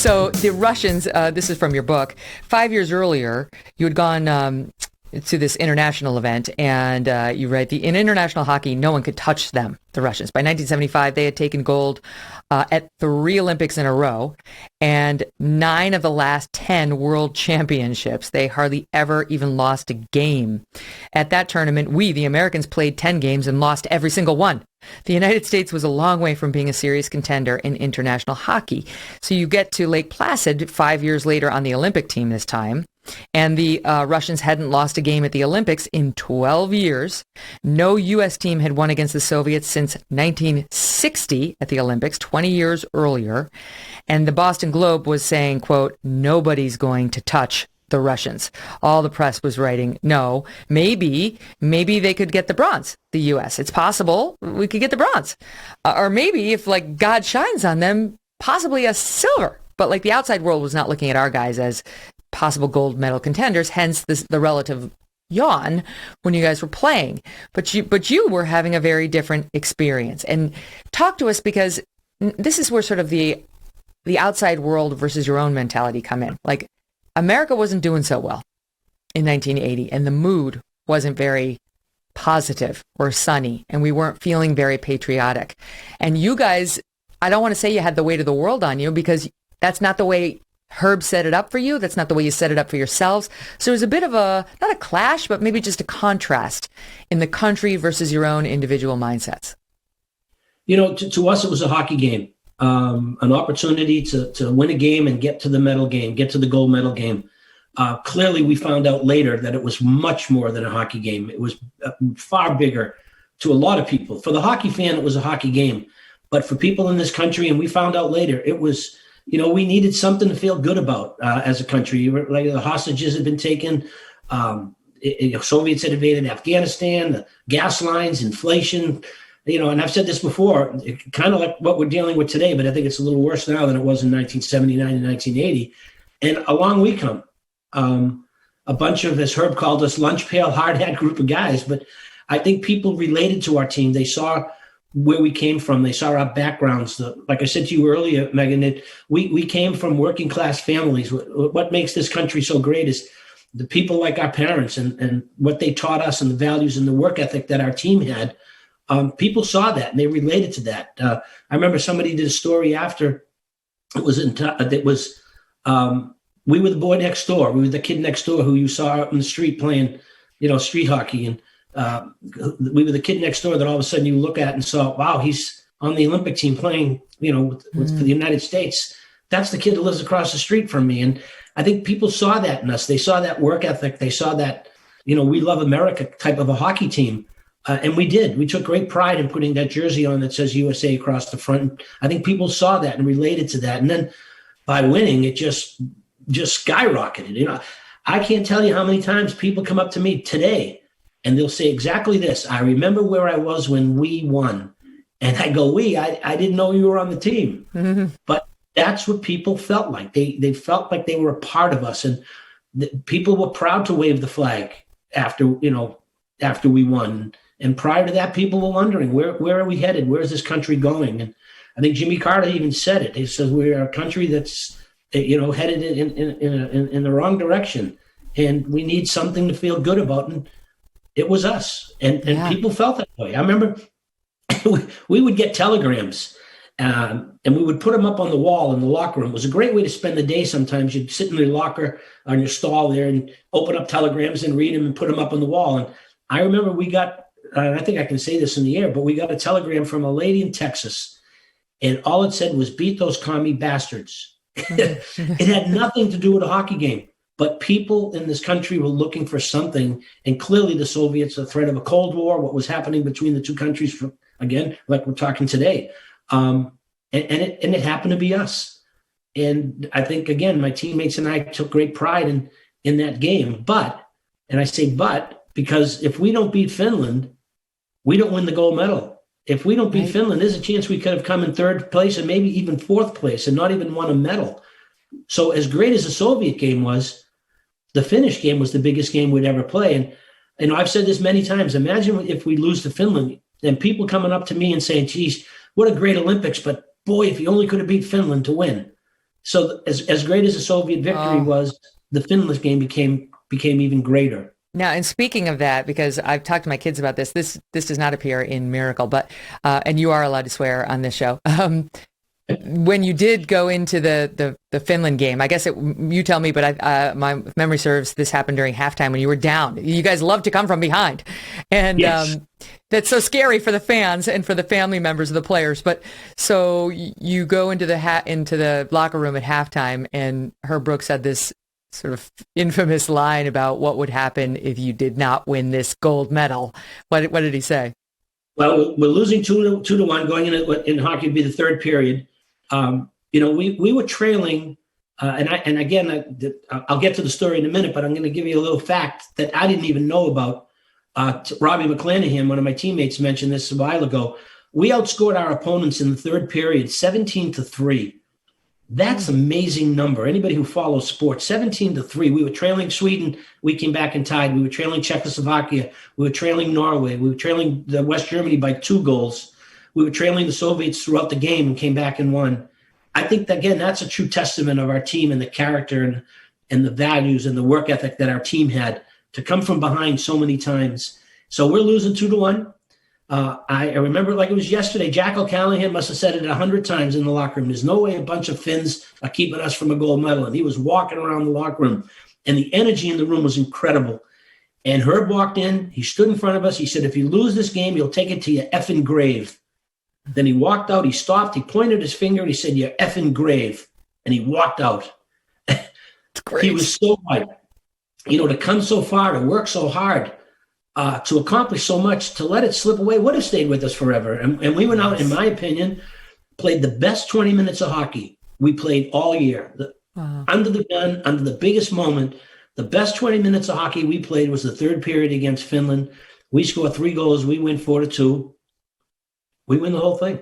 So the Russians, this is from your book, 5 years earlier, you had gone to this international event, and you write, in international hockey, no one could touch them, the Russians. By 1975, they had taken gold at 3 Olympics in a row and 9 of the last 10 world championships. They hardly ever even lost a game. At that tournament, we, the Americans, played 10 games and lost every single one. The United States was a long way from being a serious contender in international hockey. So you get to Lake Placid 5 years later on the Olympic team this time, and the Russians hadn't lost a game at the Olympics in 12 years. No U.S. team had won against the Soviets since 1960 at the Olympics, 20 years earlier. And the Boston Globe was saying, quote, nobody's going to touch the Russians. All the press was writing, no, maybe they could get the bronze, the U.S. It's possible we could get the bronze. Or maybe if like God shines on them, possibly a silver. But like the outside world was not looking at our guys as possible gold medal contenders, hence the relative yawn when you guys were playing. But you were having a very different experience. And talk to us, because this is where sort of the outside world versus your own mentality come in. Like, America wasn't doing so well in 1980, and the mood wasn't very positive or sunny, and we weren't feeling very patriotic. And you guys, I don't want to say you had the weight of the world on you, because that's not the way Herb set it up for you. That's not the way you set it up for yourselves. So there's a bit of not a clash, but maybe just a contrast in the country versus your own individual mindsets. You know, to us, it was a hockey game. An opportunity to win a game and get to the medal game, get to the gold medal game. Clearly, we found out later that it was much more than a hockey game. It was far bigger to a lot of people. For the hockey fan, it was a hockey game. But for people in this country, and we found out later, it was, you know, we needed something to feel good about as a country. Like the hostages had been taken. Soviets had invaded Afghanistan, the gas lines, inflation. You know, and I've said this before, kind of like what we're dealing with today, but I think it's a little worse now than it was in 1979 and 1980. And along we come. A bunch of, as Herb called us, lunch pail, hard hat group of guys. But I think people related to our team. They saw where we came from. They saw our backgrounds. Like I said to you earlier, Megyn, we came from working class families. What makes this country so great is the people like our parents and what they taught us, and the values and the work ethic that our team had. People saw that and they related to that. I remember somebody did a story after we were the boy next door. We were the kid next door who you saw out in the street playing, you know, street hockey. And we were the kid next door that all of a sudden you look at and saw, wow, he's on the Olympic team playing, you know, for the United States. That's the kid that lives across the street from me. And I think people saw that in us. They saw that work ethic. They saw that, you know, we love America type of a hockey team. And we did. We took great pride in putting that jersey on that says USA across the front. I think people saw that and related to that. And then by winning, it just skyrocketed. You know, I can't tell you how many times people come up to me today and they'll say exactly this. I remember where I was when we won. And I go, I didn't know you were on the team. Mm-hmm. But that's what people felt like. They felt like they were a part of us. And people were proud to wave the flag after we won. And prior to that, people were wondering, where are we headed? Where is this country going? And I think Jimmy Carter even said it. He says, we're a country that's, you know, headed in the wrong direction. And we need something to feel good about. And it was us. And people felt that way. I remember we would get telegrams and we would put them up on the wall in the locker room. It was a great way to spend the day sometimes. You'd sit in your locker on your stall there and open up telegrams and read them and put them up on the wall. And I remember we got, I think I can say this in the air, but we got a telegram from a lady in Texas, and all it said was, beat those commie bastards. It had nothing to do with a hockey game, but people in this country were looking for something, and clearly the Soviets, the threat of a Cold War, what was happening between the two countries, again, like we're talking today, and it happened to be us. And I think, again, my teammates and I took great pride in that game, and I say but, because if we don't beat Finland, we don't win the gold medal. If we don't beat Finland, there's a chance we could have come in third place and maybe even fourth place and not even won a medal. So as great as the Soviet game was, the Finnish game was the biggest game we'd ever play. And you know, I've said this many times. Imagine if we lose to Finland and people coming up to me and saying, geez, what a great Olympics, but boy, if you only could have beat Finland to win. So as great as the Soviet victory was, the Finland game became even greater. Now, and speaking of that, because I've talked to my kids about this does not appear in Miracle, but and you are allowed to swear on this show. When you did go into the Finland game, I guess you tell me, but my memory serves, this happened during halftime when you were down. You guys love to come from behind, and yes. That's so scary for the fans and for the family members of the players. But so you go into the locker room at halftime, and Herb Brooks had this sort of infamous line about what would happen if you did not win this gold medal. What did he say? Well, we're losing 2-1 going in hockey would be the third period. We were trailing, and again, I'll get to the story in a minute, but I'm going to give you a little fact that I didn't even know about. Robbie McClanahan, one of my teammates, mentioned this a while ago. We outscored our opponents in the third period 17-3. That's an amazing number. Anybody who follows sports, 17-3. We were trailing Sweden. We came back and tied. We were trailing Czechoslovakia. We were trailing Norway. We were trailing West Germany by 2 goals. We were trailing the Soviets throughout the game and came back and won. I think, again, that's a true testament of our team and the character and the values and the work ethic that our team had to come from behind so many times. So we're losing 2-1. I remember it like it was yesterday. Jack O'Callahan must have said it 100 times in the locker room. There's no way a bunch of Finns are keeping us from a gold medal. And he was walking around the locker room, and the energy in the room was incredible. And Herb walked in. He stood in front of us. He said, if you lose this game, you'll take it to your effing grave. Then he walked out. He stopped. He pointed his finger, and he said, your effing grave. And he walked out. He was so right. To come so far, to work so hard, to accomplish so much, to let it slip away would have stayed with us forever. And we went out, in my opinion, played the best 20 minutes of hockey we played all year. Under the gun, under the biggest moment, the best 20 minutes of hockey we played was the third period against Finland. We score 3 goals. We win 4-2. We win the whole thing.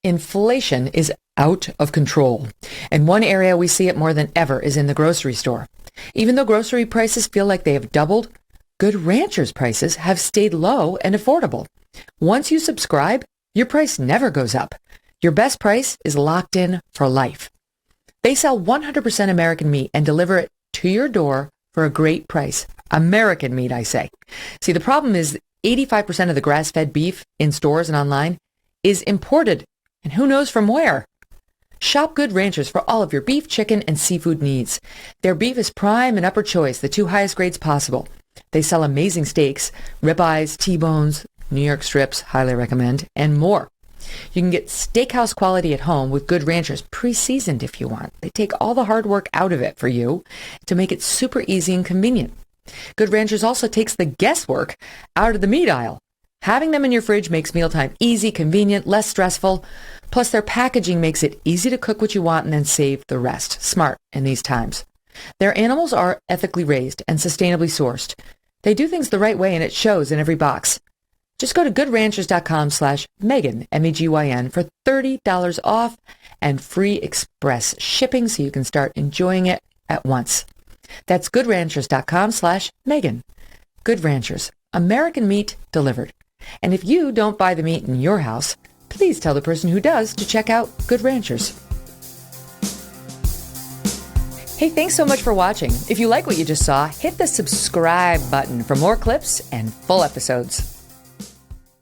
Inflation is out of control. And one area we see it more than ever is in the grocery store. Even though grocery prices feel like they have doubled, Good Ranchers prices have stayed low and affordable. Once you subscribe, your price never goes up. Your best price is locked in for life. They sell 100% American meat and deliver it to your door for a great price. American meat, I say. See, the problem is 85% of the grass-fed beef in stores and online is imported, and who knows from where. Shop Good Ranchers for all of your beef, chicken, and seafood needs. Their beef is prime and upper choice, the 2 highest grades possible. They sell amazing steaks, ribeyes, T-bones, New York strips, highly recommend, and more. You can get steakhouse quality at home with Good Ranchers, pre-seasoned if you want. They take all the hard work out of it for you to make it super easy and convenient. Good Ranchers also takes the guesswork out of the meat aisle. Having them in your fridge makes mealtime easy, convenient, less stressful. Plus, their packaging makes it easy to cook what you want and then save the rest. Smart in these times. Their animals are ethically raised and sustainably sourced. They do things the right way, and it shows in every box. Just go to goodranchers.com/Megyn, Megyn, for $30 off and free express shipping so you can start enjoying it at once. That's goodranchers.com/Megyn. Good Ranchers, American meat delivered. And if you don't buy the meat in your house, please tell the person who does to check out Good Ranchers. Hey, thanks so much for watching. If you like what you just saw, hit the subscribe button for more clips and full episodes.